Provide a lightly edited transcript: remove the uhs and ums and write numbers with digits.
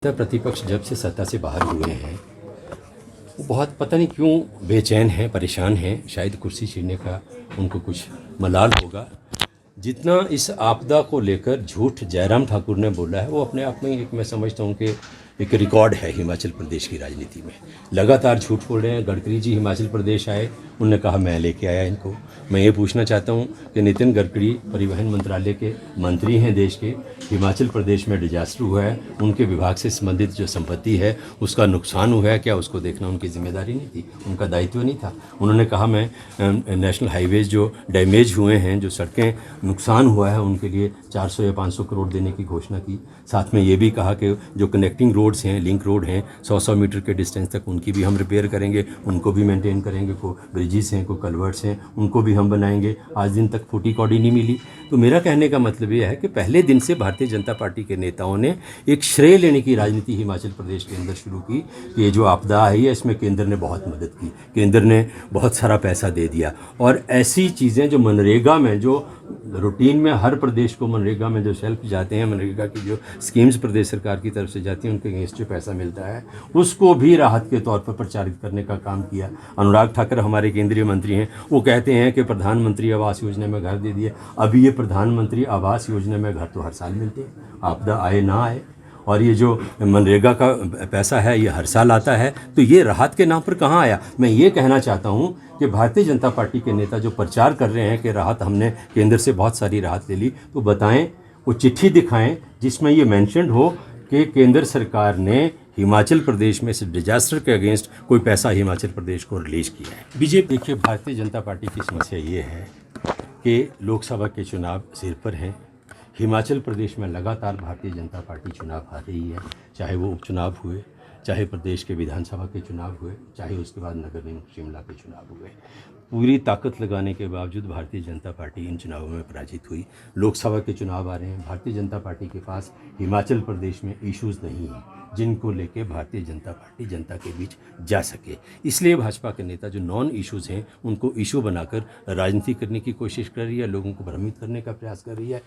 प्रतिपक्ष जब से सत्ता से बाहर हुए हैं वो बहुत पता नहीं क्यों बेचैन हैं, परेशान हैं। शायद कुर्सी छीनने का उनको कुछ मलाल होगा। जितना इस आपदा को लेकर झूठ जयराम ठाकुर ने बोला है वो अपने आप में एक मैं समझता हूँ कि एक रिकॉर्ड है हिमाचल प्रदेश की राजनीति में। लगातार झूठ बोल रहे हैं। गडकरी जी हिमाचल प्रदेश आए, उन्होंने कहा मैं लेके आया इनको। मैं ये पूछना चाहता हूँ कि नितिन गडकरी परिवहन मंत्रालय के मंत्री हैं देश के, हिमाचल प्रदेश में डिजास्टर हुआ है, उनके विभाग से संबंधित जो संपत्ति है उसका नुकसान हुआ है, क्या उसको देखना उनकी जिम्मेदारी नहीं थी, उनका दायित्व नहीं था? उन्होंने कहा मैं नेशनल हाईवेज जो डैमेज हुए हैं, जो सड़कें नुकसान हुआ है, उनके लिए 400 या 500 करोड़ देने की घोषणा की। साथ में ये भी कहा कि जो कनेक्टिंग रोड्स हैं, लिंक रोड हैं, 100-100 मीटर के डिस्टेंस तक उनकी भी हम रिपेयर करेंगे, उनको भी मेंटेन करेंगे। को ब्रिजेस हैं, को कल्वर्ट्स हैं, उनको भी हम बनाएंगे। आज दिन तक फूटी कौड़ी नहीं मिली। तो मेरा कहने का मतलब ये है कि पहले दिन से भारतीय जनता पार्टी के नेताओं ने एक श्रेय लेने की राजनीति हिमाचल प्रदेश के अंदर शुरू की कि ये जो आपदा आई है इसमें केंद्र ने बहुत मदद की, केंद्र ने बहुत सारा पैसा दे दिया। और ऐसी चीज़ें जो मनरेगा में, जो रूटीन में हर प्रदेश को मनरेगा में जो शेल्फ जाते हैं, मनरेगा की जो स्कीम्स प्रदेश सरकार की तरफ से जाती हैं, उनके अगेंस्ट जो पैसा मिलता है उसको भी राहत के तौर पर प्रचारित करने का काम किया। अनुराग ठाकुर हमारे केंद्रीय मंत्री हैं, वो कहते हैं कि प्रधानमंत्री आवास योजना में घर दे दिए। अभी ये प्रधानमंत्री आवास योजना में घर तो हर साल मिलते हैं, आपदा आए ना आए। और ये जो मनरेगा का पैसा है ये हर साल आता है, तो ये राहत के नाम पर कहाँ आया? मैं ये कहना चाहता हूँ कि भारतीय जनता पार्टी के नेता जो प्रचार कर रहे हैं कि राहत, हमने केंद्र से बहुत सारी राहत ले ली, तो बताएं, वो चिट्ठी दिखाएं जिसमें ये मेंशन्ड हो कि केंद्र सरकार ने हिमाचल प्रदेश में इस डिजास्टर के अगेंस्ट कोई पैसा हिमाचल प्रदेश को रिलीज किया है। बीजेपी, देखिए, भारतीय जनता पार्टी की समस्या ये है कि लोकसभा के चुनाव सिर पर हैं। हिमाचल प्रदेश में लगातार भारतीय जनता पार्टी चुनाव हार रही है, चाहे वो उपचुनाव हुए, चाहे प्रदेश के विधानसभा के चुनाव हुए, चाहे उसके बाद नगर निगम शिमला के चुनाव हुए। पूरी ताकत लगाने के बावजूद भारतीय जनता पार्टी इन चुनावों में पराजित हुई। लोकसभा के चुनाव आ रहे हैं, भारतीय जनता पार्टी के पास हिमाचल प्रदेश में इश्यूज़ नहीं हैं जिनको लेके भारतीय जनता पार्टी जनता के बीच जा सके। इसलिए भाजपा के नेता जो नॉन इश्यूज़ हैं उनको इशू बनाकर राजनीति करने की कोशिश कर रही है, लोगों को भ्रमित करने का प्रयास कर रही है।